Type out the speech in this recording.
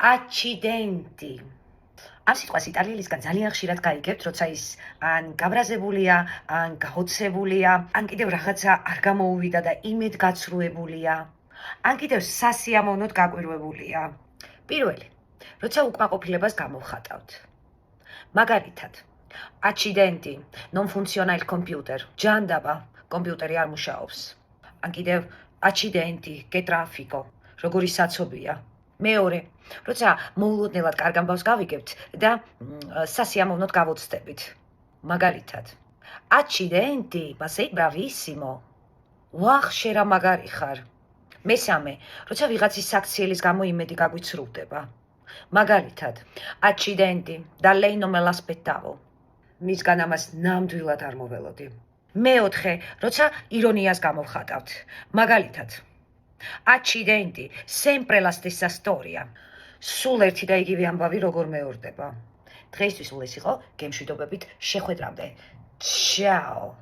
Accidenti. ამ სიტყვას იტალიელისგან ძალიან ხშირად გაიგებთ, როცა ის ან გაბრაზებულია, ან გაოცებულია, ან კიდევ რაღაცა არ გამოუვიდა და იმედგაცრუებულია, ან კიდევ სასიამოვნოდ გაკვირვებულია. პირველი, როცა უკმაყოფილებას გამოვხატავთ. მაგალითად, accidenti, non funziona il computer. ჯანდაბა, კომპიუტერი არ მუშაობს. ან კიდევ accidenti, che traffico. როგორი საცობია. მეორე, როცა მოულოდნელად კარგ ამბავს გავიგებთ და სასიამოვნოდ გავოცდებით. მაგალითად, accidenti, ma sei bravissimo. ვახ, შენ რა მაგარი ხარ. მესამე, როცა ვიღაცის საქციელის გამო იმედი გაგვიცრუვდება. მაგალითად, accidenti, da lei non me l'aspettavo. მისგან ამას ნამდვილად არ მოველოდი. მეოთხე, როცა ირონიას გამოვხატავთ. მაგალითად, accidenti, sempre la stessa storia. სულ ერთი და იგივე ამბავი როგორ მეორდება. დღეისთვის სულ ეს იყო, გემშვიდობებით შეხვედრამდე. Ciao.